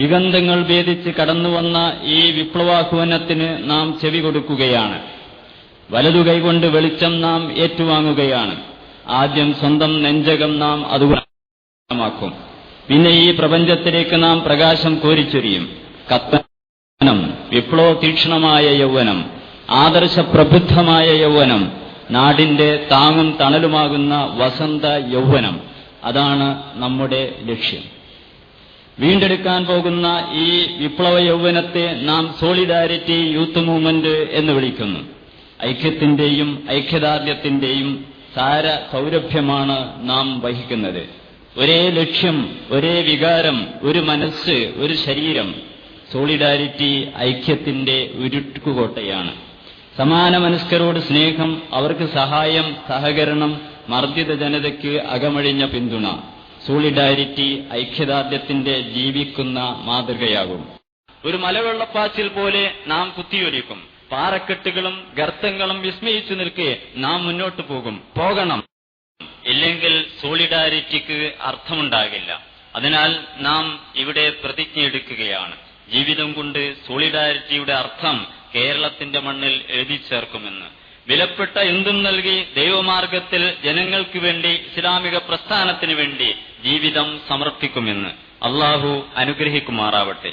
യുഗന്ധങ്ങൾ ഭേദിച്ച് കടന്നുവന്ന ഈ വിപ്ലവാഹ്വാനത്തിന് നാം ചെവി കൊടുക്കുകയാണ്. വലതു കൈകൊണ്ട് വെളിച്ചം നാം ഏറ്റുവാങ്ങുകയാണ്. ആദ്യം സ്വന്തം നെഞ്ചകം നാം അതുമാക്കും. പിന്നെ ഈ പ്രപഞ്ചത്തിലേക്ക് നാം പ്രകാശം കോരിച്ചൊരിയും. കത്തനം, വിപ്ലവ തീക്ഷ്ണമായ യൗവനം, ആദർശപ്രബുദ്ധമായ യൗവനം, നാടിന്റെ താങ്ങും തണലുമാകുന്ന വസന്ത യൗവനം, അതാണ് നമ്മുടെ ലക്ഷ്യം. വീണ്ടെടുക്കാൻ പോകുന്ന ഈ വിപ്ലവ യൗവനത്തെ നാം സോളിഡാരിറ്റി യൂത്ത് മൂവ്മെന്റ് എന്ന് വിളിക്കുന്നു. ഐക്യത്തിന്റെയും ഐക്യദാർഢ്യത്തിന്റെയും സാര സൗരഭ്യമാണ് നാം വഹിക്കുന്നത്. ഒരേ ലക്ഷ്യം, ഒരേ വികാരം, ഒരു മനസ്സ്, ഒരു ശരീരം. സോളിഡാരിറ്റി ഐക്യത്തിന്റെ ഉരുക്കുകോട്ടയാണ്. സമാന മനസ്കരോട് സ്നേഹം, അവർക്ക് സഹായം, സഹകരണം, മർദ്ദിത ജനതയ്ക്ക് അകമഴിഞ്ഞ പിന്തുണ. സോളിഡാരിറ്റി ഐക്യദാർഢ്യത്തിന്റെ ജീവിക്കുന്ന മാതൃകയാകും. ഒരു മലവെള്ളപ്പാച്ചിൽ പോലെ നാം കുത്തിയൊലിക്കും. പാറക്കെട്ടുകളും ഗർത്തങ്ങളും വിസ്മയിച്ചു നിൽക്കെ നാം മുന്നോട്ടു പോകണം. ഇല്ലെങ്കിൽ സോളിഡാരിറ്റിക്ക് അർത്ഥമുണ്ടാകില്ല. അതിനാൽ നാം ഇവിടെ പ്രതിജ്ഞയെടുക്കുകയാണ്. ജീവിതം കൊണ്ട് സോളിഡാരിറ്റിയുടെ അർത്ഥം കേരളത്തിന്റെ മണ്ണിൽ എഴുതി ചേർക്കുമെന്ന്. വിലപ്പെട്ട എന്തും നൽകി ദൈവമാർഗത്തിൽ ജനങ്ങൾക്ക് വേണ്ടി, ഇസ്ലാമിക പ്രസ്ഥാനത്തിന് വേണ്ടി ജീവിതം സമർപ്പിക്കുമെന്ന്. അള്ളാഹു അനുഗ്രഹിക്കുമാറാവട്ടെ.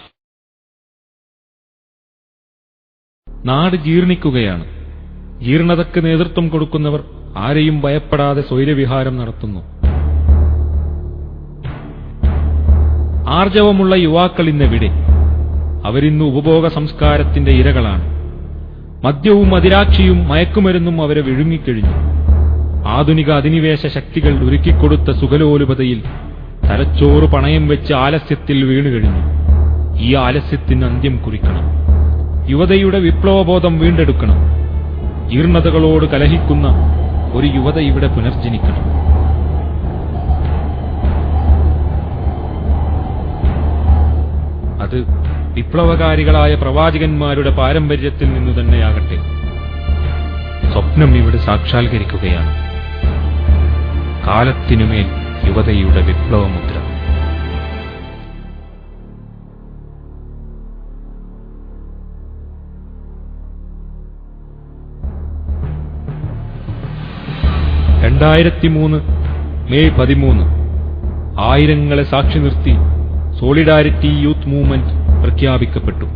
നാട് ജീർണിക്കുകയാണ്. ജീർണതയ്ക്ക് നേതൃത്വം കൊടുക്കുന്നവർ ആരെയും ഭയപ്പെടാതെ സ്വൈരവിഹാരം നടത്തുന്നു. ആർജവമുള്ള യുവാക്കൾ ഇന്നെവിടെ? അവരിന്ന് ഉപഭോഗ സംസ്കാരത്തിന്റെ ഇരകളാണ്. മദ്യവും മദിരാക്ഷിയും മയക്കുമരുന്നും അവരെ വിഴുങ്ങിക്കഴിഞ്ഞു. ആധുനിക അധിനിവേശ ശക്തികൾ ഒരുക്കിക്കൊടുത്ത സുഖലോലുപതയിൽ തലച്ചോറ് പണയം വെച്ച് ആലസ്യത്തിൽ വീണുകഴിഞ്ഞു. ഈ ആലസ്യത്തിന് അന്ത്യം കുറിക്കണം. യുവതയുടെ വിപ്ലവബോധം വീണ്ടെടുക്കണം. ജീർണതകളോട് കലഹിക്കുന്ന ഒരു യുവത ഇവിടെ പുനർജനിക്കണം. അത് വിപ്ലവകാരികളായ പ്രവാചകന്മാരുടെ പാരമ്പര്യത്തിൽ നിന്നു തന്നെയാകട്ടെ. സ്വപ്നം ഇവിടെ സാക്ഷാത്കരിക്കുകയാണ്. കാലത്തിനുമേൽ യുവതയുടെ വിപ്ലവമുദ്ര. മെയ് 13 ആയിരങ്ങളെ സാക്ഷി നിർത്തി സോളിഡാരിറ്റി യൂത്ത് മൂവ്മെന്റ് പ്രഖ്യാപിക്കപ്പെട്ടു.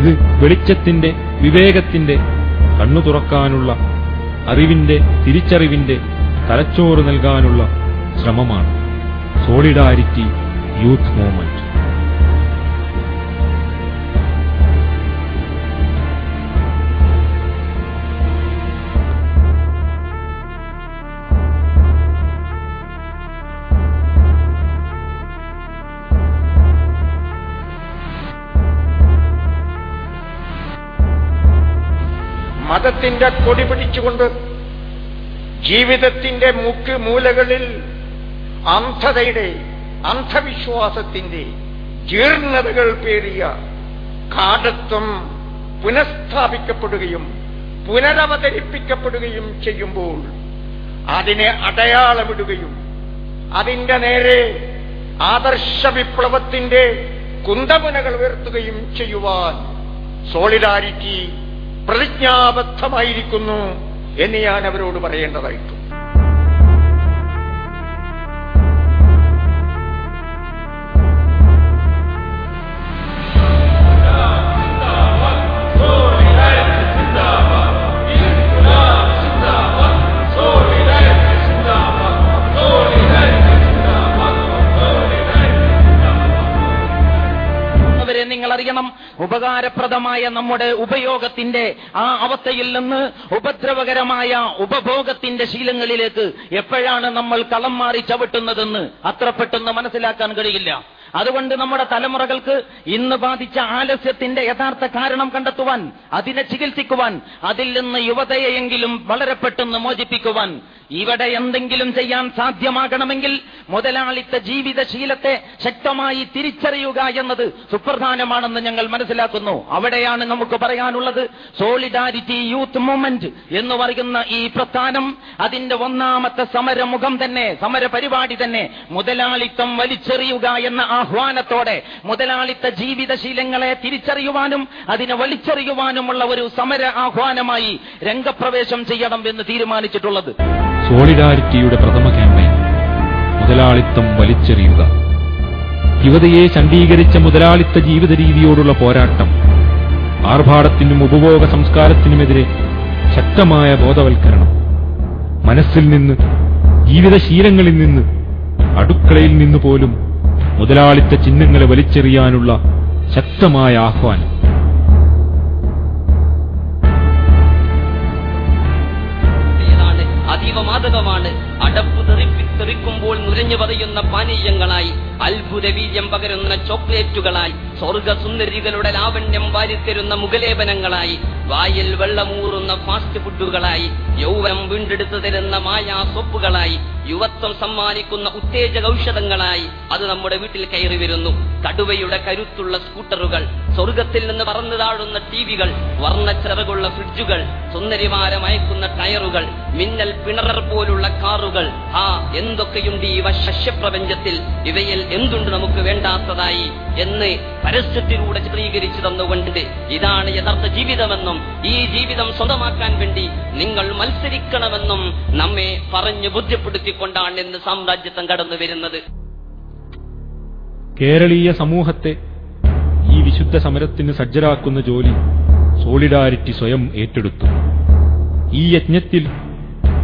ഇത് വെളിച്ചത്തിന്റെ, വിവേകത്തിന്റെ, കണ്ണു തുറക്കാനുള്ള, അറിവിന്റെ, തിരിച്ചറിവിന്റെ തലച്ചോറ് നൽകാനുള്ള ശ്രമമാണ് സോളിഡാരിറ്റി യൂത്ത് മൂവ്മെന്റ്. മതത്തിന്റെ കൊടി പിടിച്ചുകൊണ്ട് ജീവിതത്തിന്റെ മൂലകളിൽ അന്ധതയുടെ, അന്ധവിശ്വാസത്തിന്റെ ജീർണതകൾ പേറിയ കാടത്വം പുനഃസ്ഥാപിക്കപ്പെടുകയും പുനരവതരിപ്പിക്കപ്പെടുകയും ചെയ്യുമ്പോൾ അതിനെ അടയാളമിടുകയും അതിന്റെ നേരെ ആദർശ വിപ്ലവത്തിന്റെ കുന്തമുനകൾ ഉയർത്തുകയും ചെയ്യുവാൻ സോളിഡാരിറ്റി പ്രതിജ്ഞാബദ്ധമായിരിക്കുന്നു എന്ന് ഞാൻ അവരോട് പറയേണ്ടതായിട്ടു. നിങ്ങൾ അറിയണം, ഉപകാരപ്രദമായ നമ്മുടെ ഉപയോഗത്തിന്റെ ആ അവസ്ഥയിൽ നിന്ന് ഉപദ്രവകരമായ ഉപഭോഗത്തിന്റെ ശീലങ്ങളിലേക്ക് എപ്പോഴാണ് നമ്മൾ കളം മാറി ചവിട്ടുന്നതെന്ന് അത്ര പെട്ടെന്ന് മനസ്സിലാക്കാൻ കഴിയില്ല. അതുകൊണ്ട് നമ്മുടെ തലമുറകൾക്ക് ഇന്ന് ബാധിച്ച ആലസ്യത്തിന്റെ യഥാർത്ഥ കാരണം കണ്ടെത്തുവാൻ, അതിനെ ചികിത്സിക്കുവാൻ, അതിൽ നിന്ന് യുവതയെയെങ്കിലും വളരെ പെട്ടെന്ന് മോചിപ്പിക്കുവാൻ, ഇവിടെ എന്തെങ്കിലും ചെയ്യാൻ സാധ്യമാകണമെങ്കിൽ മുതലാളിത്ത ജീവിതശീലത്തെ ശക്തമായി തിരിച്ചറിയുക എന്നത് സുപ്രധാനമാണെന്ന് ഞങ്ങൾ മനസ്സിലാക്കുന്നു. അവിടെയാണ് നമുക്ക് പറയാനുള്ളത്. സോളിഡാരിറ്റി യൂത്ത് മൂവ്മെന്റ് എന്ന് പറയുന്ന ഈ പ്രസ്ഥാനം അതിന്റെ ഒന്നാമത്തെ സമരമുഖം തന്നെ, സമര പരിപാടി തന്നെ മുതലാളിത്തം വലിച്ചെറിയുക എന്ന ആഹ്വാനത്തോടെ മുതലാളിത്ത ജീവിതശീലങ്ങളെ തിരിച്ചറിയുവാനും അതിനെ വലിച്ചെറിയുവാനുമുള്ള ഒരു സമര ആഹ്വാനമായി രംഗപ്രവേശം ചെയ്യണം എന്ന് തീരുമാനിച്ചിട്ടുള്ളത്. സോളിഡാരിറ്റിയുടെ പ്രഥമ ക്യാമ്പയിൻ മുതലാളിത്തം വലിച്ചെറിയുക. യുവതയെ ശണ്ഡീകരിച്ച മുതലാളിത്ത ജീവിത രീതിയോടുള്ള പോരാട്ടം, ആർഭാടത്തിനും ഉപഭോഗ സംസ്കാരത്തിനുമെതിരെ ശക്തമായ ബോധവൽക്കരണം, മനസ്സിൽ നിന്ന്, ജീവിതശീലങ്ങളിൽ നിന്ന്, അടുക്കളയിൽ നിന്ന് പോലും മുതലാളിത്ത ചിഹ്നങ്ങളെ വലിച്ചെറിയാനുള്ള ശക്തമായ ആഹ്വാനം. അതീവ മാദകമാണ്. അടപ്പ് തെറിക്കുമ്പോൾ നുരഞ്ഞു പറയുന്ന പാനീയങ്ങളായി, അത്ഭുത വീര്യം പകരുന്ന ചോക്ലേറ്റുകളായി, സ്വർഗസുന്ദരികളുടെ ലാവണ്യം വാരിത്തരുന്ന മുഖലേപനങ്ങളായി, വായിൽ വെള്ളമൂറുന്ന ഫാസ്റ്റ് ഫുഡുകളായി, യൗവനം വീണ്ടെടുത്തു തരുന്ന മായാ സോപ്പുകളായി, യുവത്വം സമ്മാനിക്കുന്ന ഉത്തേജക ഔഷധങ്ങളായി അത് നമ്മുടെ വീട്ടിൽ കയറി വരുന്നു. കടുവയുടെ കരുത്തുള്ള സ്കൂട്ടറുകൾ, സ്വർഗത്തിൽ നിന്ന് പറന്നു താഴുന്ന ടിവികൾ, വർണ്ണച്ചിറകുള്ള ഫ്രിഡ്ജുകൾ, സുന്ദരിമാരെ മയക്കുന്ന ടയറുകൾ, മിന്നൽ പിണറർ പോലുള്ള കാറുകൾ. എന്തൊക്കെയുണ്ട് ഈ വശ്യപ്രപഞ്ചത്തിൽ, ഇവയിൽ എന്തുണ്ട് നമുക്ക് വേണ്ടാത്തതായി എന്ന് പരസ്യത്തിലൂടെ ചിത്രീകരിച്ചു തന്നുകൊണ്ട് ഇതാണ് യഥാർത്ഥ ജീവിതമെന്നും ഈ ജീവിതം സ്വന്തമാക്കാൻ വേണ്ടി നിങ്ങൾ മത്സരിക്കണമെന്നും നമ്മെ പറഞ്ഞു ബുദ്ധിപ്പെടുത്തിക്കൊണ്ടാണ് ഇന്ന് സാമ്രാജ്യത്വം കടന്നു വരുന്നത്. കേരളീയ സമൂഹത്തെ ഈ വിശുദ്ധ സമരത്തിന് സജ്ജരാക്കുന്ന ജോലി സോളിഡാരിറ്റി സ്വയം ഏറ്റെടുത്തു. ഈ യജ്ഞത്തിൽ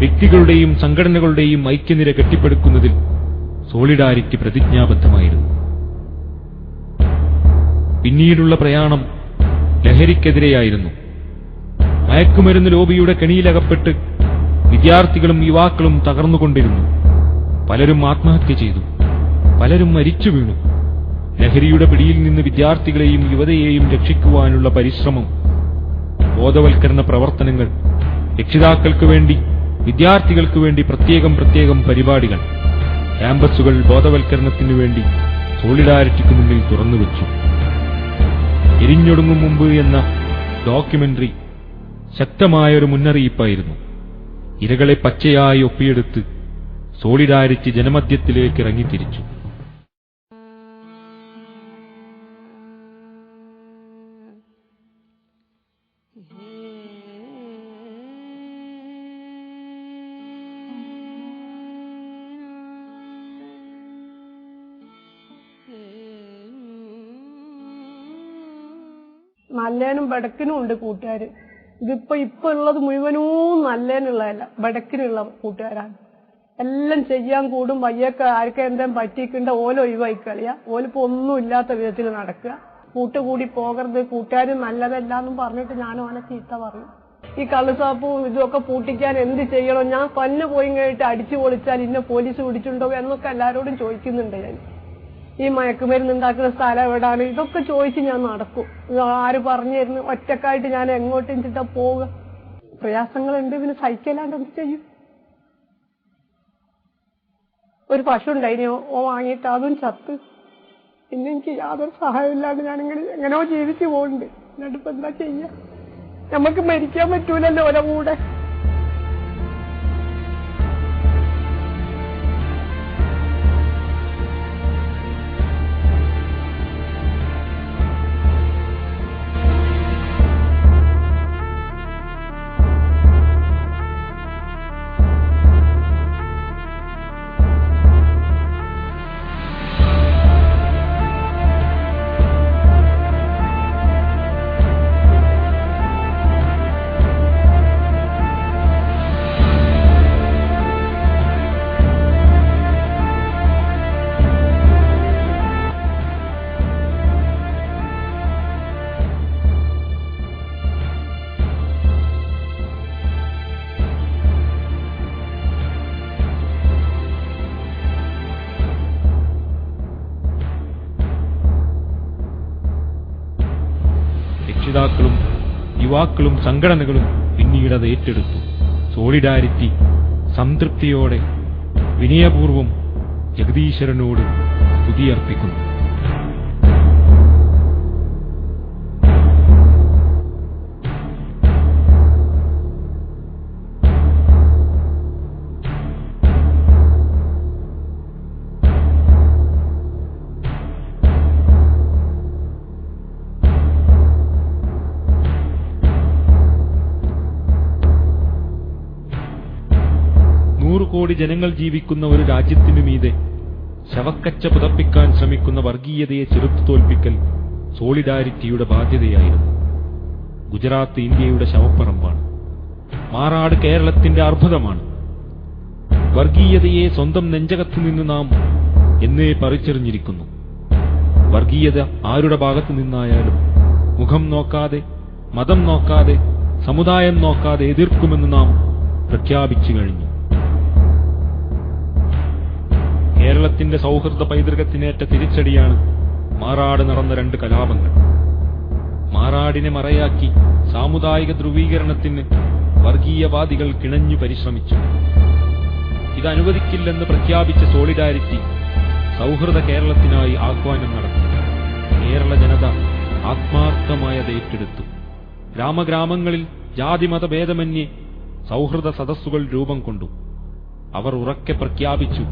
വ്യക്തികളുടെയും സംഘടനകളുടെയും ഐക്യനിര കെട്ടിപ്പടുക്കുന്നതിൽ സോളിഡാരിറ്റി പ്രതിജ്ഞാബദ്ധമായിരുന്നു. പിന്നീടുള്ള പ്രയാണം ലഹരിക്കെതിരെയായിരുന്നു. മയക്കുമരുന്ന് ലോബിയുടെ കെണിയിലകപ്പെട്ട് വിദ്യാർത്ഥികളും യുവാക്കളും തകർന്നുകൊണ്ടിരുന്നു. പലരും ആത്മഹത്യ ചെയ്തു, പലരും മരിച്ചു വീണു. ലഹരിയുടെ പിടിയിൽ നിന്ന് വിദ്യാർത്ഥികളെയും യുവതയെയും രക്ഷിക്കുവാനുള്ള പരിശ്രമം, ബോധവൽക്കരണ പ്രവർത്തനങ്ങൾ, രക്ഷിതാക്കൾക്ക് വേണ്ടി, വിദ്യാർത്ഥികൾക്ക് വേണ്ടി പ്രത്യേകം പരിപാടികൾ, ക്യാമ്പസുകൾ ബോധവൽക്കരണത്തിനു വേണ്ടി സോളിഡാരിറ്റിക്ക് മുന്നിൽ തുറന്നുവെച്ചു. എരിഞ്ഞൊടുങ്ങും മുമ്പ് എന്ന ഡോക്യുമെന്ററി ശക്തമായൊരു മുന്നറിയിപ്പായിരുന്നു. ഇരകളെ പച്ചയായി ഒപ്പിയെടുത്ത് സോളിഡാരിറ്റി ജനമധ്യത്തിലേക്ക് ഇറങ്ങിത്തിരിച്ചു. നല്ലേനും ബടക്കിനും ഉണ്ട് കൂട്ടുകാര്. ഇപ്പൊ ഉള്ളത് മുഴുവനും നല്ലേനുള്ളതല്ല, ബടക്കിനുള്ള കൂട്ടുകാരാണ്. എല്ലാം ചെയ്യാൻ കൂടും, വയ്യൊക്കെ ആർക്കെ എന്തെങ്കിലും പറ്റിക്കണ്ട ഓല ഒഴിവായി കളിയാ. ഓലിപ്പോ ഒന്നും ഇല്ലാത്ത വിധത്തിൽ നടക്കുക. കൂട്ടുകൂടി പോകരുത്, കൂട്ടുകാർ നല്ലതല്ല എന്നും പറഞ്ഞിട്ട് ഞാൻ ഓനെ ചീത്ത പറയും. ഈ കള്ളുസാപ്പും ഇതൊക്കെ പൂട്ടിക്കാൻ എന്ത് ചെയ്യണം, ഞാൻ തന്നെ പോയി കഴിഞ്ഞിട്ട് അടിച്ചു പൊളിച്ചാൽ ഇന്ന പോലീസ് പിടിച്ചിട്ടുണ്ടോ എന്നൊക്കെ എല്ലാരോടും ചോദിക്കുന്നുണ്ട്. ഞാൻ ഈ മയക്കുമരുന്ന് ഉണ്ടാക്കുന്ന സ്ഥലം എവിടാണ്, ഇതൊക്കെ ചോദിച്ച് ഞാൻ നടക്കും. ആര് പറഞ്ഞു തരുന്നു? ഒറ്റക്കായിട്ട് ഞാൻ എങ്ങോട്ടും ചിട്ടാ പോവുക. പ്രയാസങ്ങളുണ്ട്, പിന്നെ സഹിക്കലാണ്ട് എന്ത് ചെയ്യും? ഒരു പശു ഉണ്ടായിന്, ഓ വാങ്ങിയിട്ട് അതും ചത്ത്. പിന്നെ എനിക്ക് യാതൊരു സഹായമില്ലാണ്ട് ഞാനിങ്ങനെ എങ്ങനെയോ ജീവിച്ചു പോകുന്നുണ്ട്. എന്നിട്ടിപ്പോ എന്താ ചെയ്യാ? നമുക്ക് മരിക്കാൻ പറ്റൂലല്ലോ ഓരോ കൂടെ. രക്ഷിതാക്കളും യുവാക്കളും സംഘടനകളും പിന്നീട് അത് ഏറ്റെടുത്തു. സോളിഡാരിറ്റി സംതൃപ്തിയോടെ വിനയപൂർവം ജഗദീശ്വരനോട് സ്തുതിയർപ്പിക്കുന്നു. കോടി ജനങ്ങൾ ജീവിക്കുന്ന ഒരു രാജ്യത്തിനു മീതെ ശവക്കച്ച പുതപ്പിക്കാൻ ശ്രമിക്കുന്ന വർഗീയതയെ ചെറുത്തു തോൽപ്പിക്കൽ സോളിഡാരിറ്റിയുടെ ബാധ്യതയായിരുന്നു. ഗുജറാത്ത് ഇന്ത്യയുടെ ശവപ്പറമ്പാണ്. മാറാട് കേരളത്തിന്റെ അർബുദമാണ്. വർഗീയതയെ സ്വന്തം നെഞ്ചകത്തുനിന്ന് നാം എന്നേ പറിച്ചെറിഞ്ഞിരിക്കുന്നു. വർഗീയത ആരുടെ ഭാഗത്തു നിന്നായാലും മുഖം നോക്കാതെ, മതം നോക്കാതെ, സമുദായം നോക്കാതെ എതിർക്കുമെന്ന് നാം പ്രഖ്യാപിച്ചു കഴിഞ്ഞു. കേരളത്തിന്റെ സൗഹൃദ പൈതൃകത്തിനേറ്റ തിരിച്ചടിയാണ് മാറാട് നടന്ന 2 കലാപങ്ങൾ. മാറാടിനെ മറയാക്കി സാമുദായിക ധ്രുവീകരണത്തിന് വർഗീയവാദികൾ കിണഞ്ഞു പരിശ്രമിച്ചു. ഇത് അനുവദിക്കില്ലെന്ന് പ്രഖ്യാപിച്ച സോളിഡാരിറ്റി സൗഹൃദ കേരളത്തിനായി ആഹ്വാനം നടത്തി. കേരള ജനത ആത്മാർത്ഥമായത് ഏറ്റെടുത്തു. ഗ്രാമഗ്രാമങ്ങളിൽ ജാതിമതഭേദമന്യേ സൗഹൃദ സദസ്സുകൾ രൂപം കൊണ്ടു. അവർ ഉറക്കെ പ്രഖ്യാപിച്ചു,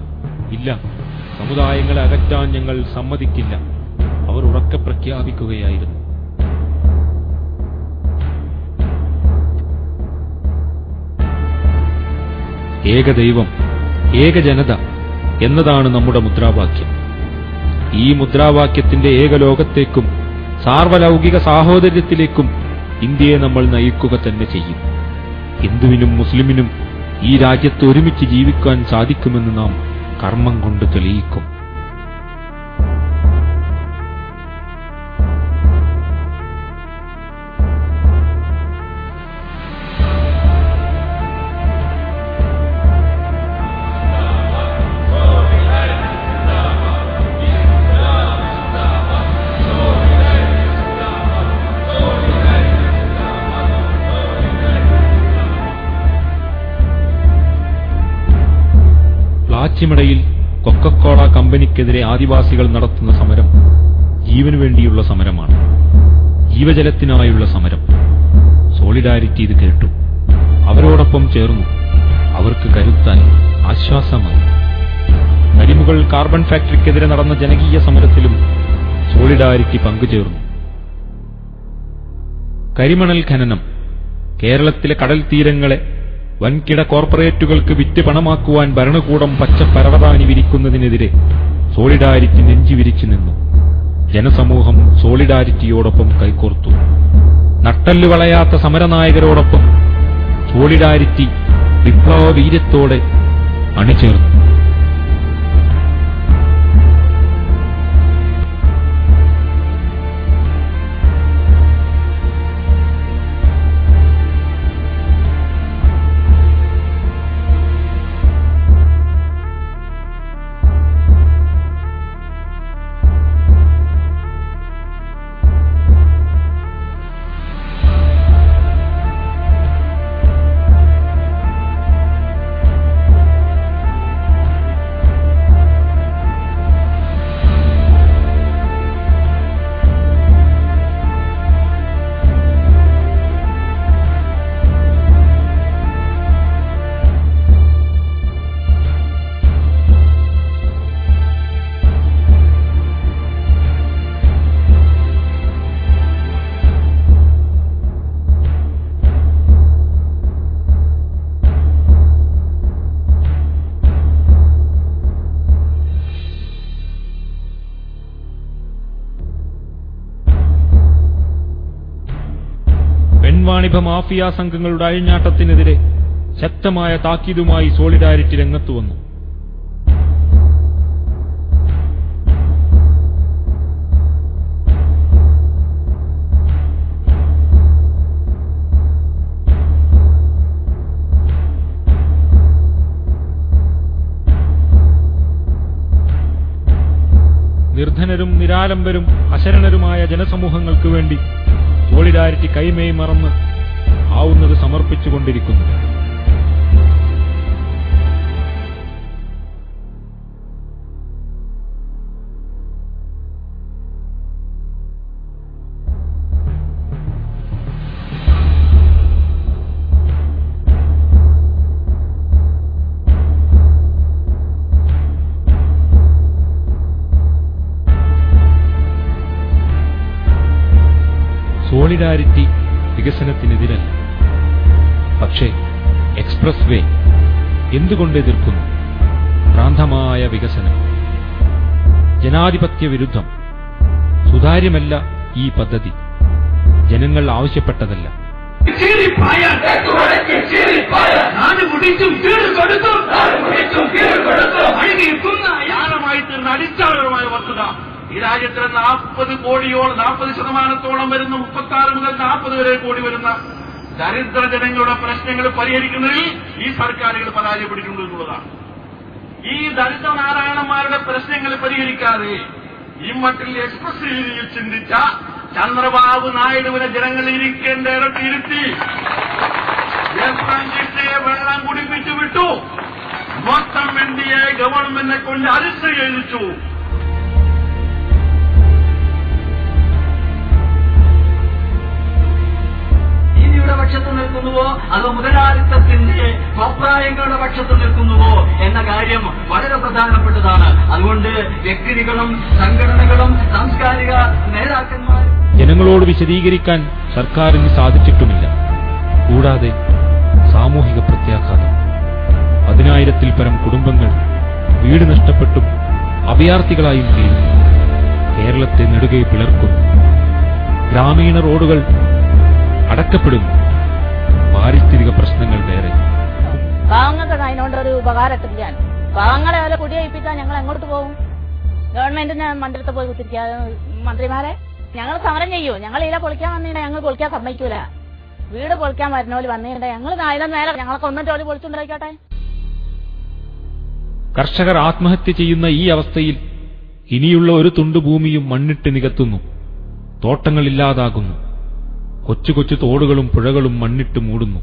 ഇല്ല, സമുദായങ്ങളെ അകറ്റാൻ ഞങ്ങൾ സമ്മതിക്കില്ല. അവർ ഉറക്കെ പ്രഖ്യാപിക്കുകയായിരുന്നു. ഏകദൈവം, ഏകജനത എന്നതാണ് നമ്മുടെ മുദ്രാവാക്യം. ഈ മുദ്രാവാക്യത്തിന്റെ ഏകലോകത്തേക്കും സാർവലൗകിക സാഹോദര്യത്തിലേക്കും ഇന്ത്യയെ നമ്മൾ നയിക്കുക തന്നെ ചെയ്യും. ഹിന്ദുവിനും മുസ്ലിമിനും ഈ രാജ്യത്ത് ഒരുമിച്ച് ജീവിക്കാൻ സാധിക്കുമെന്ന് നാം കർമ്മം കൊണ്ട് തെളിയിക്കും. പ്ലാച്ചിമടയിൽ കൊക്കക്കോള കമ്പനിക്കെതിരെ ആദിവാസികൾ നടത്തുന്ന സമരം ജീവനു വേണ്ടിയുള്ള സമരമാണ്, ജീവജലത്തിനായുള്ള സമരം. സോളിഡാരിറ്റി ഇത് കേട്ടു, അവരോടൊപ്പം ചേർന്നു. അവർക്ക് കരുത്തായി, ആശ്വാസമായി. കരിമുകൾ കാർബൺ ഫാക്ടറിക്കെതിരെ നടന്ന ജനകീയ സമരത്തിലും സോളിഡാരിറ്റി പങ്കുചേർന്നു. കരിമണൽ ഖനനം കേരളത്തിലെ കടൽ തീരങ്ങളെ വൻകിട കോർപ്പറേറ്റുകൾക്ക് വിറ്റ് പണമാക്കുവാൻ ഭരണകൂടം പച്ചപ്പരവതാനി വിരിക്കുന്നതിനെതിരെ സോളിഡാരിറ്റി നെഞ്ചുവിരിച്ചു നിന്നു. ജനസമൂഹം സോളിഡാരിറ്റിയോടൊപ്പം കൈകോർത്തു. നട്ടല്ലു വളയാത്ത സമരനായകരോടൊപ്പം സോളിഡാരിറ്റി വിപ്ലവ വീര്യത്തോടെ അണിചേർന്നു. പെൺവാണിഭ മാഫിയ സംഘങ്ങളുടെ അഴിഞ്ഞാട്ടത്തിനെതിരെ ശക്തമായ താക്കീതുമായി സോളിഡാരിറ്റി രംഗത്തു വന്നു. നിർധനരും നിരാലംബരും അശരണരുമായ ജനസമൂഹങ്ങൾക്ക് വേണ്ടി സോളിഡാരിറ്റി കൈമേയ് മറന്ന് ആവുന്നത് സമർപ്പിച്ചുകൊണ്ടിരിക്കുന്നു. സോളിഡാരിറ്റി വികസനത്തിനെതിരല്ല, പക്ഷേ എക്സ്പ്രസ് വേ, എന്തുകൊണ്ട് എതിർക്കുന്നു? ഭ്രാന്തമായ വികസനം, ജനാധിപത്യ വിരുദ്ധം. സുതാര്യമല്ല ഈ പദ്ധതി, ജനങ്ങൾ ആവശ്യപ്പെട്ടതല്ല. അടിസ്ഥാനപരമായ വസ്തുത ഈ രാജ്യത്തിന് 40% വരുന്ന 36 മുതൽ 40 വരെ കോടി വരുന്ന ദരിദ്ര ജനങ്ങളുടെ പ്രശ്നങ്ങൾ പരിഹരിക്കുന്നതിൽ ഈ സർക്കാരുകൾ പരാജയപ്പെട്ടിട്ടുണ്ട് എന്നുള്ളതാണ്. ഈ ദരിദ്ര നാരായണന്മാരുടെ പ്രശ്നങ്ങൾ പരിഹരിക്കാതെ ഈ മട്ടിൽ എക്സ്പ്രസ് രീതിയിൽ ചിന്തിച്ച ചന്ദ്രബാബു നായിഡുവിനെ ജനങ്ങൾ ഇരുത്തി വെള്ളം കുടിപ്പിച്ചു വിട്ടു. മൊത്തം എൻഡിഎ ഗവൺമെന്റിനെ കൊണ്ട് അരിസ്റ്റ് ചെയ്യിച്ചു. നീതിയുടെ പക്ഷത്ത് നിൽക്കുന്നുവോ അതോ മുതലാളിത്തത്തിന്റെ അഭിപ്രായങ്ങളുടെ പക്ഷത്ത് നിൽക്കുന്നുവോ എന്ന കാര്യം വളരെ പ്രധാനപ്പെട്ടതാണ്. അതുകൊണ്ട് വ്യക്തികളും സംഘടനകളും സാംസ്കാരിക നേതാക്കന്മാരും ജനങ്ങളോട് വിശദീകരിക്കാൻ സർക്കാരിന് സാധിച്ചിട്ടുമില്ല. കൂടാതെ സാമൂഹിക പ്രത്യാഘാതം. 10,000-ൽ പരം കുടുംബങ്ങൾ വീട് നഷ്ടപ്പെട്ടും അഭയാർത്ഥികളായും തീരുന്നു. കേരളത്തെ നെടുകെ പിളർക്കുന്നു. ഗ്രാമീണ റോഡുകൾ അടക്കപ്പെടുന്നു. പാരിസ്ഥിതിക പ്രശ്നങ്ങൾ വേറെ. പാവങ്ങൾക്ക് അതിനോണ്ടൊരു ഉപകാരത്തില്ല. പാവങ്ങളെ വല്ല കുടിയേൽപ്പിക്കാൻ ഞങ്ങൾ എങ്ങോട്ട് പോകും? ഗവൺമെന്റിന് മണ്ഡലത്തിൽ പോയി കുത്തിരിക്കുക മന്ത്രിമാരെ. ഞങ്ങൾ സമരം ചെയ്യൂ. ഞങ്ങൾ ഇല പൊളിക്കാൻ വന്നിട്ട് ഞങ്ങൾ പൊളിക്കാൻ സമ്മതിക്കൂല. വീട് പൊളിക്കാൻ വരുന്നവര് വന്നിട്ട് ഞങ്ങൾ അതിലും നേരം ഞങ്ങളൊക്കെ ഒന്നും ജോലി പൊളിച്ചുണ്ടായിക്കോട്ടെ. കർഷകർ ആത്മഹത്യ ചെയ്യുന്ന ഈ അവസ്ഥയിൽ ഇനിയുള്ള ഒരു തുണ്ടു ഭൂമിയും മണ്ണിട്ട് നികത്തുന്നു. തോട്ടങ്ങളില്ലാതാകുന്നു. കൊച്ചു കൊച്ചു തോടുകളും പുഴകളും മണ്ണിട്ട് മൂടുന്നു.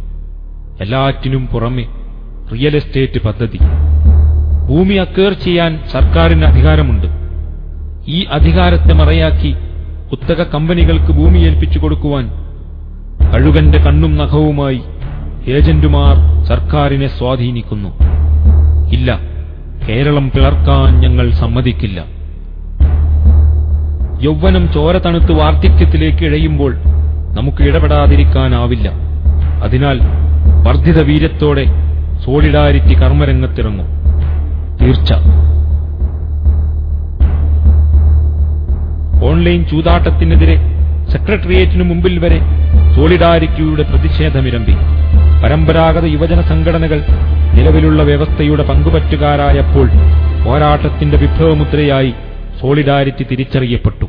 എല്ലാറ്റിനും പുറമെ റിയൽ എസ്റ്റേറ്റ് പദ്ധതി. ഭൂമി അക്വയർ ചെയ്യാൻ സർക്കാരിന് അധികാരമുണ്ട്. ഈ അധികാരത്തെ മറയാക്കി കുത്തക കമ്പനികൾക്ക് ഭൂമി ഏൽപ്പിച്ചു കൊടുക്കുവാൻ കഴുകന്റെ കണ്ണും നഖവുമായി ഏജന്റുമാർ സർക്കാരിനെ സ്വാധീനിക്കുന്നു. ഇല്ല, കേരളം പിളർക്കാൻ ഞങ്ങൾ സമ്മതിക്കില്ല. യൗവനം ചോര തണുത്ത് വാർദ്ധക്യത്തിലേക്ക് ഇഴയുമ്പോൾ നമുക്ക് ഇടപെടാതിരിക്കാനാവില്ല. അതിനാൽ വർദ്ധിത വീര്യത്തോടെ സോളിഡാരിറ്റി കർമ്മരംഗത്തിറങ്ങും. തീർച്ച. ഓൺലൈൻ ചൂതാട്ടത്തിനെതിരെ സെക്രട്ടേറിയറ്റിനു മുമ്പിൽ വരെ സോളിഡാരിറ്റിയുടെ പ്രതിഷേധമിരമ്പി. പരമ്പരാഗത യുവജന സംഘടനകൾ നിലവിലുള്ള വ്യവസ്ഥയുടെ പങ്കുപറ്റുകാരായപ്പോൾ പോരാട്ടത്തിന്റെ വിപ്ലവമുദ്രയായി സോളിഡാരിറ്റി തിരിച്ചറിയപ്പെട്ടു.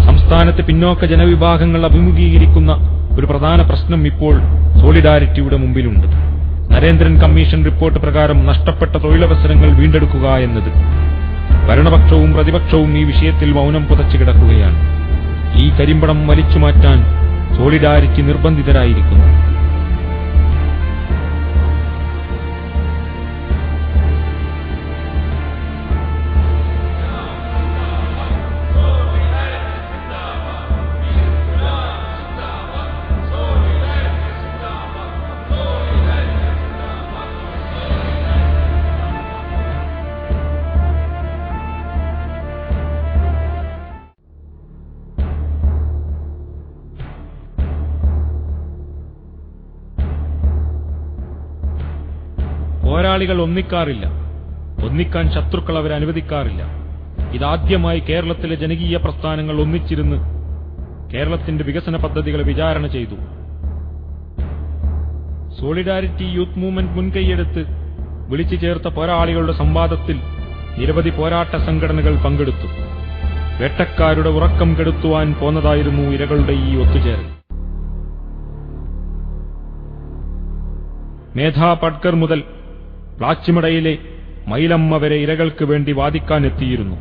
സംസ്ഥാനത്തെ പിന്നോക്ക ജനവിഭാഗങ്ങൾ അഭിമുഖീകരിക്കുന്ന ഒരു പ്രധാന പ്രശ്നം ഇപ്പോൾ സോളിഡാരിറ്റിയുടെ മുമ്പിലുണ്ട്. നരേന്ദ്രൻ കമ്മീഷൻ റിപ്പോർട്ട് പ്രകാരം നഷ്ടപ്പെട്ട തൊഴിലവസരങ്ങൾ വീണ്ടെടുക്കുക എന്നത്. ഭരണപക്ഷവും പ്രതിപക്ഷവും ഈ വിഷയത്തിൽ മൗനം പുതച്ചു കിടക്കുകയാണ്. ഈ കരിമ്പടം വലിച്ചുമാറ്റാൻ സോളിഡാരിറ്റി നിർബന്ധിതരായിരിക്കുന്നു. പോരാളികൾ ഒന്നിക്കാറില്ല. ഒന്നിക്കാൻ ശത്രുക്കൾ അവരെ അനുവദിക്കാറില്ല. ഇതാദ്യമായി കേരളത്തിലെ ജനകീയ പ്രസ്ഥാനങ്ങൾ ഒന്നിച്ചിരുന്ന് കേരളത്തിന്റെ വികസന പദ്ധതികളെ വിചാരണ ചെയ്തു. സോളിഡാരിറ്റി യൂത്ത് മൂവ്മെന്റ് മുൻകൈയെടുത്ത് വിളിച്ചു ചേർത്ത പോരാളികളുടെ സംവാദത്തിൽ നിരവധി പോരാട്ട സംഘടനകൾ പങ്കെടുത്തു. വേട്ടക്കാരുടെ ഉറക്കം കെടുത്തുവാൻ പോന്നതായിരുന്നു ഇരകളുടെ ഈ ഒത്തുചേരൽ. മേധാ പട്കർ മുതൽ പ്ലാച്ചിമടയിലെ മൈലമ്മ വരെ ഇരകൾക്ക് വേണ്ടി വാദിക്കാനെത്തിയിരുന്നു.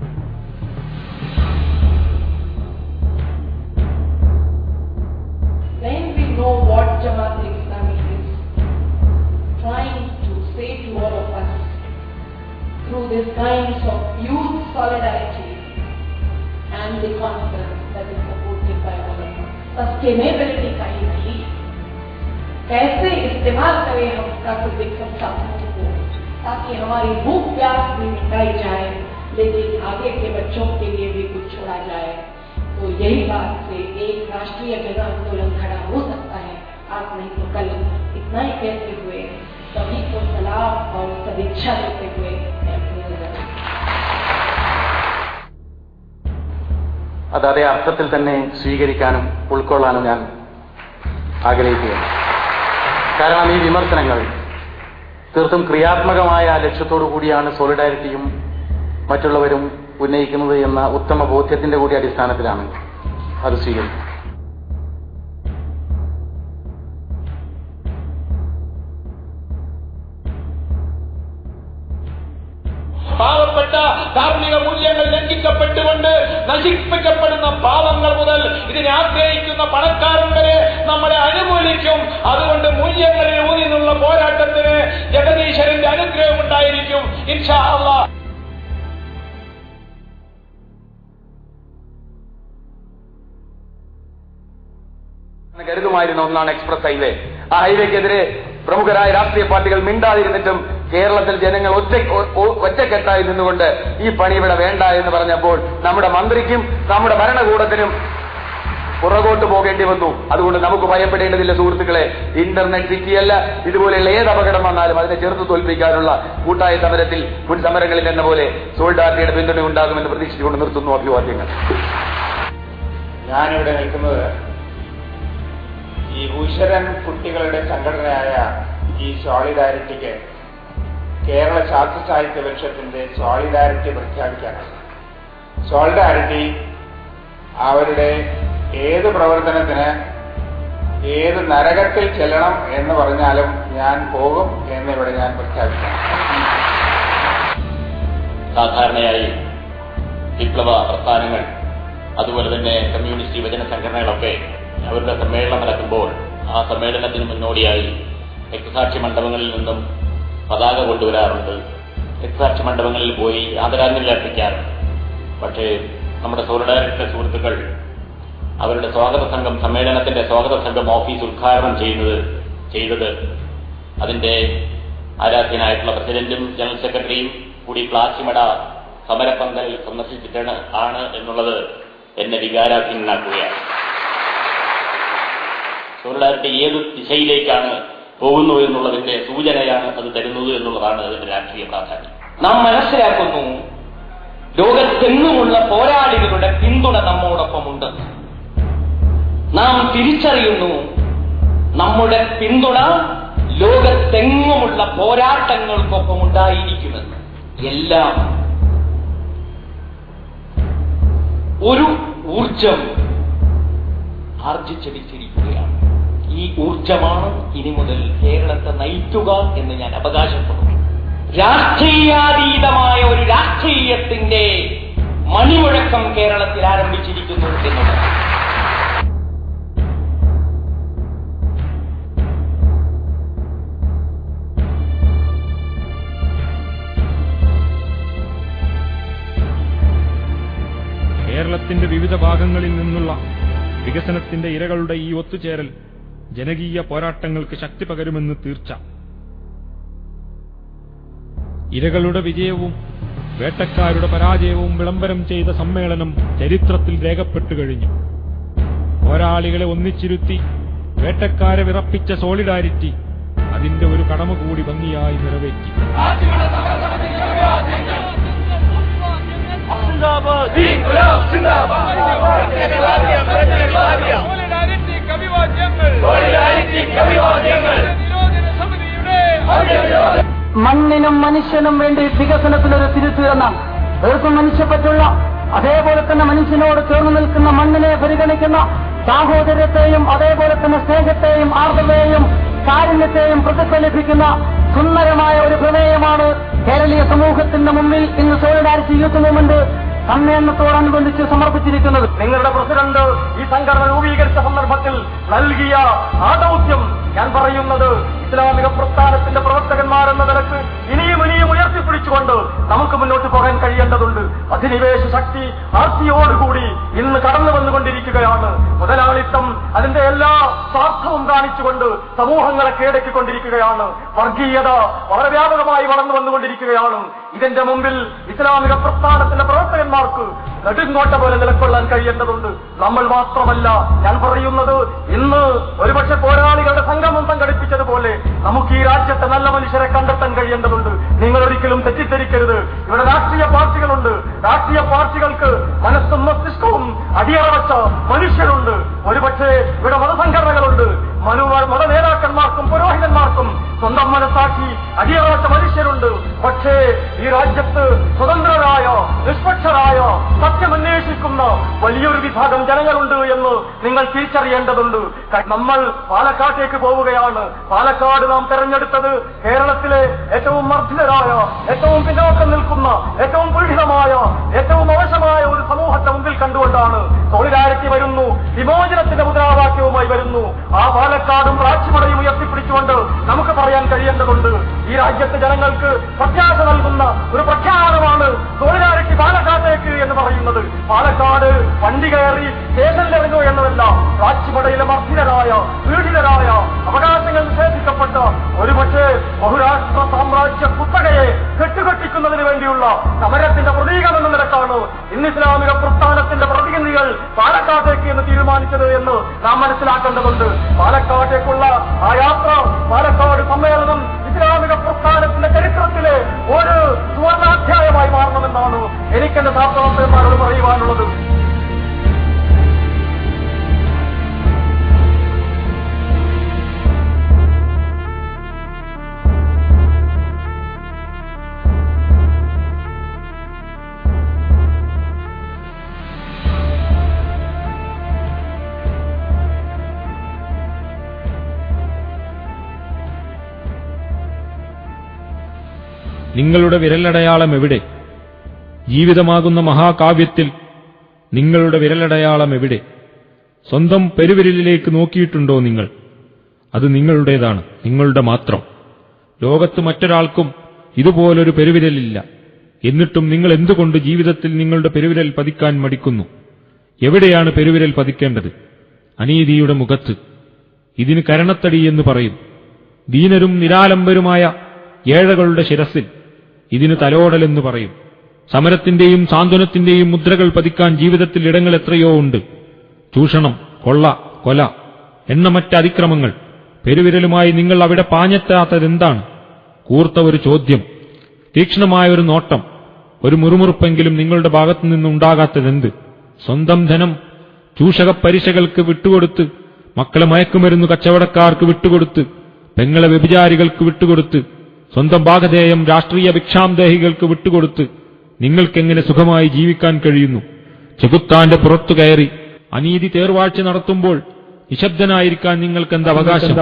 When we know what Jamaat-e-Islami is trying to say to all of us through these kinds of youth solidarity and the conference that is supported by all of us, sustainability का ही नहीं, कैसे इस्तेमाल करें हम प्राकृतिक संसाधनों को ताकि हमारी भूख प्यास भी मिटाई जाए, लेकिन आगे के बच्चों के लिए भी कुछ छोड़ा जाए. तो यही बात से एक राष्ट्रीय जन आंदोलन खड़ा हो सकता है। आज नहीं तो कल। इतना ही कहते हुए सभी को सलाह और सदिच्छा देते हुए അത് അതേ അർത്ഥത്തിൽ തന്നെ സ്വീകരിക്കാനും ഉൾക്കൊള്ളാനും ഞാൻ ആഗ്രഹിക്കുകയാണ്. കാരണം ഈ വിമർശനങ്ങൾ തീർത്തും ക്രിയാത്മകമായ ലക്ഷ്യത്തോടു കൂടിയാണ് സോളിഡാരിറ്റിയും മറ്റുള്ളവരും ഉന്നയിക്കുന്നത് എന്ന ഉത്തമ ബോധ്യത്തിന്റെ കൂടി അടിസ്ഥാനത്തിലാണ് അത് സ്വീകരിക്കുന്നത്. പാവപ്പെട്ട ധാർമ്മിക മൂല്യങ്ങൾ ലംഘിക്കപ്പെട്ടുകൊണ്ട് നശിപ്പിക്കപ്പെടുന്ന പാവങ്ങൾ മുതൽ ഇതിനെ ആഗ്രഹിക്കുന്ന പണക്കാരൻ വരെ നമ്മളെ അനുകൂലിക്കും. അതുകൊണ്ട് മൂല്യങ്ങളിൽ ഊന്നിനുള്ള പോരാട്ടത്തിന് ജഗദീശ്വരന്റെ അനുഗ്രഹം ഉണ്ടായിരിക്കും ഇൻഷാ അല്ലാഹ്. കരുതുമായിരുന്ന ഒന്നാണ് എക്സ്പ്രസ് ഹൈവേ. ആ ഹൈവേക്കെതിരെ പ്രമുഖരായ രാഷ്ട്രീയ പാർട്ടികൾ മിണ്ടാതിരുന്നിട്ടും കേരളത്തിൽ ജനങ്ങൾ ഒറ്റക്കെട്ടായി നിന്നുകൊണ്ട് ഈ പണി ഇവിടെ വേണ്ട എന്ന് പറഞ്ഞപ്പോൾ നമ്മുടെ മന്ത്രിക്കും നമ്മുടെ ഭരണകൂടത്തിനും പുറകോട്ട് പോകേണ്ടി വന്നു. അതുകൊണ്ട് നമുക്ക് ഭയപ്പെടേണ്ടതില്ല സുഹൃത്തുക്കളെ. ഇന്റർനെറ്റ് സിറ്റിയല്ല, ഇതുപോലെയുള്ള ഏത് അപകടം വന്നാലും അതിനെ ചെറുത്ത് തോൽപ്പിക്കാനുള്ള കൂട്ടായ സമരത്തിൽ മുൻ സമരങ്ങളിൽ എന്ന പോലെ സോളിഡാരിറ്റിയുടെ പിന്തുണ ഉണ്ടാകുമെന്ന് പ്രതീക്ഷിച്ചുകൊണ്ട് നിർത്തുന്നു. അഭിവാദ്യങ്ങൾ. ഞാനിവിടെ നിൽക്കുന്നത് ഈ ഉശരൻ കുട്ടികളുടെ സംഘടനയായ ഈ സോളിഡാരിറ്റിക്ക് കേരള ശാസ്ത്ര സാഹിത്യ പരിഷത്തിന്റെ സോളിഡാരിറ്റി പ്രഖ്യാപിക്കാനാണ്. സോളിഡാരിറ്റി അവരുടെ ഏത് പ്രവർത്തനത്തിന് ഏത് നരകത്തിൽ ചെല്ലണം എന്ന് പറഞ്ഞാലും ഞാൻ പോകും എന്നിവിടെ ഞാൻ പ്രഖ്യാപിക്കാം. സാധാരണയായി വിപ്ലവ പ്രസ്ഥാനങ്ങൾ അതുപോലെ തന്നെ കമ്മ്യൂണിസ്റ്റ് യുവജന സംഘടനകളൊക്കെ അവരുടെ സമ്മേളനം നടക്കുമ്പോൾ ആ സമ്മേളനത്തിന് മുന്നോടിയായി രക്തസാക്ഷി മണ്ഡപങ്ങളിൽ നിന്നും പതാക കൊണ്ടുവരാറുണ്ട്. രക്തസാക്ഷി മണ്ഡപങ്ങളിൽ പോയി ആദരാഞ്ജലി അർപ്പിക്കാറുണ്ട്. പക്ഷേ നമ്മുടെ സോളിഡാരിറ്റിയുടെ സുഹൃത്തുക്കൾ അവരുടെ സ്വാഗത സംഘം സമ്മേളനത്തിന്റെ സ്വാഗത സംഘം ഓഫീസ് ഉദ്ഘാടനം ചെയ്തത് അതിന്റെ ആരാധ്യനായിട്ടുള്ള പ്രസിഡന്റും ജനറൽ സെക്രട്ടറിയും കൂടി പ്ലാച്ചിമട സമരപന്തലിൽ സന്ദർശിച്ചിട്ടാണ് എന്നുള്ളത് എന്നെ വികാരാധീനനാക്കുകയാണ്. സോളിഡാരിറ്റി ഏത് ദിശയിലേക്കാണ് പോകുന്നു എന്നുള്ളതിന്റെ സൂചനയാണ് അത് തരുന്നത് എന്നുള്ളതാണ് അതിന്റെ രാഷ്ട്രീയ പ്രാധാന്യം. നാം മനസ്സിലാക്കുന്നു ലോകത്തെങ്ങുമുള്ള പോരാളികളുടെ പിന്തുണ നമ്മോടൊപ്പമുണ്ട്. നാം തിരിച്ചറിയുന്നു നമ്മുടെ പിന്തുണ ലോകത്തെങ്ങുമുള്ള പോരാട്ടങ്ങൾക്കൊപ്പം ഉണ്ടായിരിക്കുമെന്ന്. എല്ലാം ഒരു ഊർജം ആർജിച്ചെടുത്തിരിക്കുകയാണ്. ഈ ഊർജമാണ് ഇനി മുതൽ കേരളത്തെ നയിക്കുക എന്ന് ഞാൻ അവകാശപ്പെടുന്നു. രാഷ്ട്രീയാതീതമായ ഒരു രാഷ്ട്രീയത്തിന്റെ മണിമുഴക്കം കേരളത്തിൽ ആരംഭിച്ചിരിക്കുന്നു എന്നുള്ളത്. കേരളത്തിന്റെ വിവിധ ഭാഗങ്ങളിൽ നിന്നുള്ള വികസനത്തിന്റെ ഇരകളുടെ ഈ ഒത്തുചേരൽ ജനകീയ പോരാട്ടങ്ങൾക്ക് ശക്തി പകരുമെന്ന് തീർച്ച. ഇരകളുടെ വിജയവും വേട്ടക്കാരുടെ പരാജയവും വിളംബരം ചെയ്ത സമ്മേളനം ചരിത്രത്തിൽ രേഖപ്പെട്ടു കഴിഞ്ഞു. പോരാളികളെ ഒന്നിച്ചിരുത്തി വേട്ടക്കാരെ വിറപ്പിച്ച സോളിഡാരിറ്റി അതിന്റെ ഒരു കടമ കൂടി ഭംഗിയായി നിറവേറ്റി. മണ്ണിനും മനുഷ്യനും വേണ്ടി വികസനത്തിനൊരു തിരുത്തുയർന്ന തീർത്തും മനുഷ്യപ്പറ്റുള്ള അതേപോലെ തന്നെ മനുഷ്യനോട് ചേർന്ന് നിൽക്കുന്ന മണ്ണിനെ പരിഗണിക്കുന്ന സാഹോദര്യത്തെയും അതേപോലെ തന്നെ സ്നേഹത്തെയും ആർദ്രതയെയും കാരുണ്യത്തെയും പ്രതിഫലിപ്പിക്കുന്ന സുന്ദരമായ ഒരു പ്രമേയമാണ് കേരളീയ സമൂഹത്തിന്റെ മുമ്പിൽ ഇന്ന് സോളിഡാരിറ്റി യൂത്ത് മൂവ്മെന്റ് സമ്മേളനത്തോടനുബന്ധിച്ച് സമർപ്പിച്ചിരിക്കുന്നത്. നിങ്ങളുടെ പ്രസിഡന്റ് ഈ സംഘടന രൂപീകരിച്ച സന്ദർഭത്തിൽ നൽകിയ ആ ദൗത്യം ഞാൻ പറയുന്നത് ഇസ്ലാമിക പ്രസ്ഥാനത്തിന്റെ പ്രവർത്തകന്മാരെന്ന നിലക്ക് ഇനിയും ഉയർത്തിപ്പിടിച്ചുകൊണ്ട് നമുക്ക് മുന്നോട്ട് പോകാൻ കഴിയേണ്ടതുണ്ട്. അധിനിവേശ ശക്തി ആർത്തിയോടുകൂടി ഇന്ന് കടന്നു വന്നുകൊണ്ടിരിക്കുകയാണ്. മുതലാളിത്തം അതിന്റെ എല്ലാ സ്വാർത്ഥവും കാണിച്ചുകൊണ്ട് സമൂഹങ്ങളെ കീഴടക്കിക്കൊണ്ടിരിക്കുകയാണ്. വർഗീയത വളരെ വ്യാപകമായി വളർന്നു വന്നുകൊണ്ടിരിക്കുകയാണ്. ഇതിന്റെ മുമ്പിൽ ഇസ്ലാമിക പ്രസ്ഥാനത്തിന്റെ പ്രവർത്തകന്മാർക്ക് നെടുങ്കോട്ട പോലെ നിലകൊള്ളാൻ കഴിയേണ്ടതുണ്ട്. നമ്മൾ മാത്രമല്ല, ഞാൻ പറയുന്നത് ഇന്ന് ഒരുപക്ഷെ പോരാളികളുടെ സംഗമം സംഘടിപ്പിച്ചതുപോലെ നമുക്ക് ഈ രാജ്യത്തെ നല്ല മനുഷ്യരെ കണ്ടെത്താൻ കഴിയേണ്ടതുണ്ട്. നിങ്ങൾ ഒരിക്കലും തെറ്റിദ്ധരിക്കരുത്. ഇവിടെ രാഷ്ട്രീയ പാർട്ടികളുണ്ട്. രാഷ്ട്രീയ പാർട്ടികൾക്ക് മനസ്സും മസ്തിഷ്കവും അടിയറവച്ച മനുഷ്യരുണ്ട്. ഒരുപക്ഷെ ഇവിടെ മതസംഘടനകളുണ്ട്. മത നേതാക്കന്മാർക്കും പുരോഹിതന്മാർക്കും സ്വന്തം മനസ്സാക്ഷി അടിയറവച്ച മനുഷ്യരുണ്ട്. പക്ഷേ ഈ രാജ്യത്ത് സ്വതന്ത്രരായ, നിഷ്പക്ഷരായ, സത്യമന്വേഷിക്കുന്ന വലിയൊരു വിഭാഗം ജനങ്ങളുണ്ട് എന്ന് നിങ്ങൾ തിരിച്ചറിയേണ്ടതുണ്ട്. നമ്മൾ പാലക്കാട്ടേക്ക് പോവുകയാണ്. പാലക്കാട് നാം തെരഞ്ഞെടുത്തത് കേരളത്തിലെ ഏറ്റവും മർദ്ദിതരായ, ഏറ്റവും പിന്നോക്കം നിൽക്കുന്ന, ഏറ്റവും പീഡിതമായ, ഏറ്റവും മോശമായ ഒരു സമൂഹത്തെ മുമ്പിൽ കണ്ടുകൊണ്ടാണ്. സോളിഡാരിറ്റി വരുന്നു, വിമോചനത്തിന്റെ മുദ്രാവാക്യവുമായി വരുന്നു. ആ പാലക്കാടും പ്രാച്ചിമടയും ഉയർത്തിപ്പിടിച്ചുകൊണ്ട് നമുക്ക് പറയാൻ കഴിയേണ്ടതുണ്ട്. ഈ രാജ്യത്തെ ജനങ്ങൾക്ക് പ്രത്യാശ നൽകുന്ന ഒരു പ്രഖ്യാപനമാണ് സോളിഡാരിറ്റി പാലക്കാട്ടേക്ക് എന്ന് പറയുന്നത്. പാലക്കാട് വണ്ടി കയറി സ്റ്റേഷനിലിറങ്ങുക എന്നതല്ല, പ്രാച്ചിമടയിലെ മർദ്ദിതരായ, പീഡിതരായ, അവകാശങ്ങൾ നിഷേധിക്കപ്പെട്ട ഒരുപക്ഷെ ബഹുരാഷ്ട്ര സാമ്രാജ്യ കുത്തകയെ കെട്ടുകെട്ടിക്കുന്നതിന് വേണ്ടിയുള്ള സമരത്തിന്റെ പ്രതീകമെന്ന നിലക്കാണ് ഇന്ന് ഇസ്ലാമിക പ്രസ്ഥാനത്തിന്റെ പ്രതിനിധികൾ പാലക്കാട്ടേക്ക് എന്ന് തീരുമാനിച്ചത് എന്ന് നാം മനസ്സിലാക്കേണ്ടതുണ്ട്. പാലക്കാട്ടേക്കുള്ള ആ യാത്ര, പാലക്കാട് സമ്മേളനം ഇസ്ലാമിക പ്രസ്ഥാനത്തിന്റെ ചരിത്രത്തിലെ ഒരു സുവർണാധ്യായമായി മാറണമെന്നാണ് എനിക്കെന്റെ ശാസ്ത്രജ്ഞന്മാരോട് പറയുവാനുള്ളത്. നിങ്ങളുടെ വിരലടയാളം എവിടെ? ജീവിതമാകുന്ന മഹാകാവ്യത്തിൽ നിങ്ങളുടെ വിരലടയാളം എവിടെ? സ്വന്തം പെരുവിരലിലേക്ക് നോക്കിയിട്ടുണ്ടോ നിങ്ങൾ? അത് നിങ്ങളുടേതാണ്, നിങ്ങളുടെ മാത്രം. ലോകത്ത് മറ്റൊരാൾക്കും ഇതുപോലൊരു പെരുവിരലില്ല. എന്നിട്ടും നിങ്ങൾ എന്തുകൊണ്ട് ജീവിതത്തിൽ നിങ്ങളുടെ പെരുവിരൽ പതിക്കാൻ മടിക്കുന്നു? എവിടെയാണ് പെരുവിരൽ പതിക്കേണ്ടത്? അനീതിയുടെ മുഖത്ത്. ഇതിന് കരണത്തടി എന്ന് പറയും. ദീനരും നിരാലംബരുമായ ഏഴകളുടെ ശിരസിൽ ഇതിന് തലോടലെന്ന് പറയും. സമരത്തിന്റെയും സാന്ത്വനത്തിന്റെയും മുദ്രകൾ പതിക്കാൻ ജീവിതത്തിൽ ഇടങ്ങൾ എത്രയോ ഉണ്ട്. ചൂഷണം, കൊള്ള, കൊല, എണ്ണമറ്റ അതിക്രമങ്ങൾ. പെരുവിരലുമായി നിങ്ങൾ അവിടെ പാഞ്ഞെത്താത്തതെന്താണ്? കൂർത്ത ഒരു ചോദ്യം, തീക്ഷ്ണമായ ഒരു നോട്ടം, ഒരു മുറുമുറുപ്പെങ്കിലും നിങ്ങളുടെ ഭാഗത്തു നിന്നുണ്ടാകാത്തതെന്ത്? സ്വന്തം ധനം ചൂഷകപ്പരിശകൾക്ക് വിട്ടുകൊടുത്ത്, മക്കളെ മയക്കുമരുന്നു കച്ചവടക്കാർക്ക് വിട്ടുകൊടുത്ത്, പെങ്ങളെ വ്യഭിചാരികൾക്ക് വിട്ടുകൊടുത്ത്, സ്വന്തം ഭാഗധേയം രാഷ്ട്രീയ ഭിക്ഷാന്തേഹികൾക്ക് വിട്ടുകൊടുത്ത് നിങ്ങൾക്കെങ്ങനെ സുഖമായി ജീവിക്കാൻ കഴിയുന്നു? ചെകുത്താന്റെ പുറത്തു കയറി അനീതി തേർവാഴ്ച നടത്തുമ്പോൾ നിശബ്ദനായിരിക്കാൻ നിങ്ങൾക്കെന്ത് അവകാശം?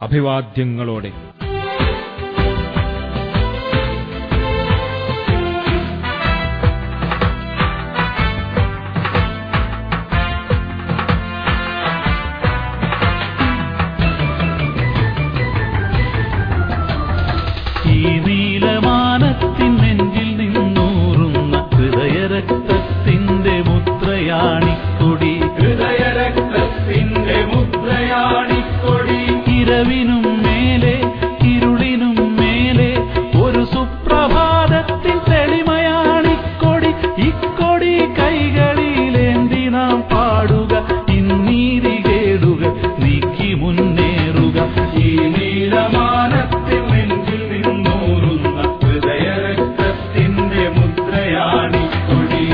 അഭിവാദ്യങ്ങളോടെ നീലമാനത്തിനെഞ്ചിൽ നിന്നൂറുന്ന ഹൃദയരക്തത്തിന്റെ മുദ്രയാണിക്കൊടി, ഹൃദയരക്തത്തിന്റെ മുദ്രയാണിക്കൊടി. ഇരവിനും മേലെ ഇരുളിനും മേലെ ഒരു സുപ്രഭാതത്തിൻ തെളിമയാണിക്കൊടി. ഇക്കൊടി കൈകളിലേന്തി നാം പാടുക, ഇന്നീതി കേടുക നീക്കി മുന്നേറുക. ഈ നീലമാനത്തിൽ നെഞ്ചിൽ നിന്നൂറുന്ന ഹൃദയരക്തത്തിന്റെ മുദ്രയാണിക്കൊടി.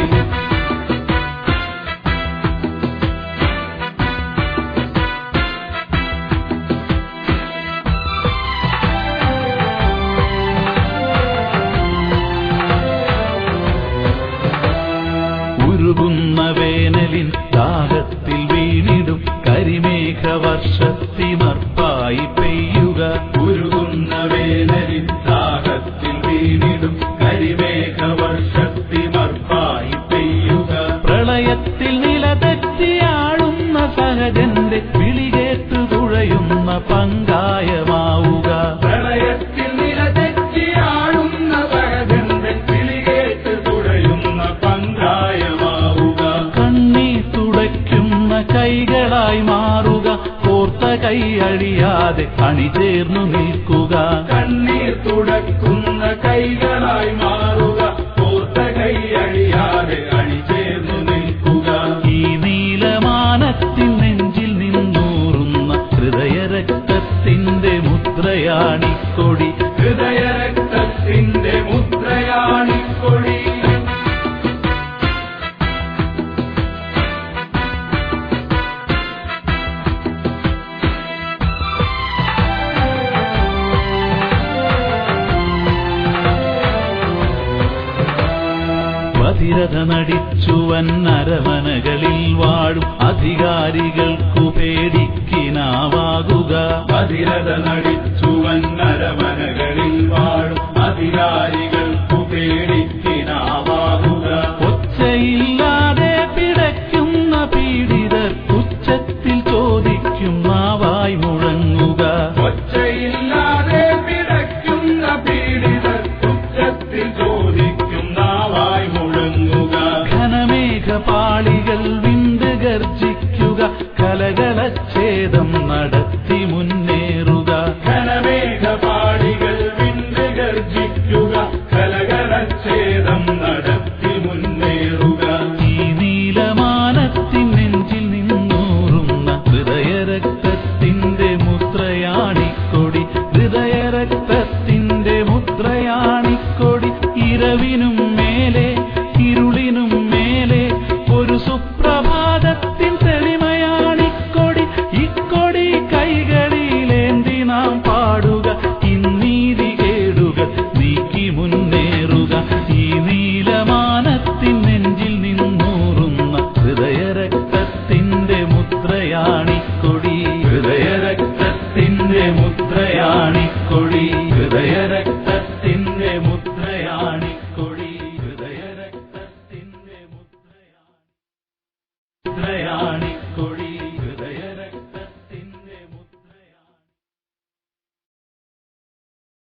ഉരുകുന്ന വേനലിൻ ദാഹത്തിൽ വീണിടും കരിമേഘവർഷത്തിമർപ്പായി പെയ്യുക. ഉരുകുന്ന വേനലിൻ ദാഹത്തിൽ വീണിടും കരിമേഘവർഷത്തിമർപ്പായി പെയ്യുക. പ്രളയത്തിൽ നിലതെറ്റിയാടുന്ന സഹജന്റെ വിളികേറ്റു തുഴയുന്ന പങ്കായമാവുക. പ്രളയത്തിൽ നിലതെറ്റിയാടുന്ന സഹജന്റെ വിളികേറ്റു തുഴയുന്ന പങ്കായമാവുക. കണ്ണീർ തുടയ്ക്കുന്ന കൈകളായി മാറുക, കോർത്ത കൈ അഴിയാതെ അണിചേർന്നു നിൽക്കുക. കണ്ണീർ തുടക്കുന്ന കൈകളായി മാറുക, ബധിരത നടിച്ചുവൻ അരമനകളിൽ വാഴും അധികാരികൾക്കു പേടിക്കിനാവാകുക. ബധിരത നടിച്ചുവൻ അരമനകളിൽ വാഴും അധികാരികൾക്കു പേടിക്കിനാവാകുക. ഒച്ചയില്ലാതെ പിടയ്ക്കുന്ന പീഡിതർ ഉച്ചത്തിൽ ചോദിക്കും നാവായി മുഴങ്ങുക. ഒച്ചയില്ലാതെ പിടയ്ക്കുന്ന പീഡിതർ ഉച്ചത്തിൽ ചോദിക്കും നാവായി മുഴങ്ങുക. ഘനമേഘപാളികൾ വിണ്ട് ഗർജിക്കുക, കലകളച്ഛേദം നടത്തി മുന്നേറുക. ഘനമേഘപാളികൾ വിണ്ട് ഗർജിക്കുക, കലകളച്ഛേദം നടത്തി മുന്നേറുക. ഈ നീലമാനത്തിൻ നെഞ്ചിൽ നിന്നൂറുന്ന ഹൃദയരക്തത്തിന്റെ മുദ്രയാണിക്കൊടി. ഹൃദയരക്തത്തിന്റെ മുദ്രയാണിക്കൊടി. ഇരവിനും മേലെ ഇരുളിനും മേലെ ഒരു സുപ്രഭാതത്തിൻ തെളിമയാണിക്കൊടി. ഇക്കൊടി കൈകളിലേന്തി നാം പാടുക, ഇന്നീതി കേടുകൾ നീക്കി മുന്നേറുക. ഈ നീലമാനത്തിൻ നെഞ്ചിൽ നിന്നൂറുന്ന ഹൃദയരക്തത്തിന്റെ മുദ്രയാണ്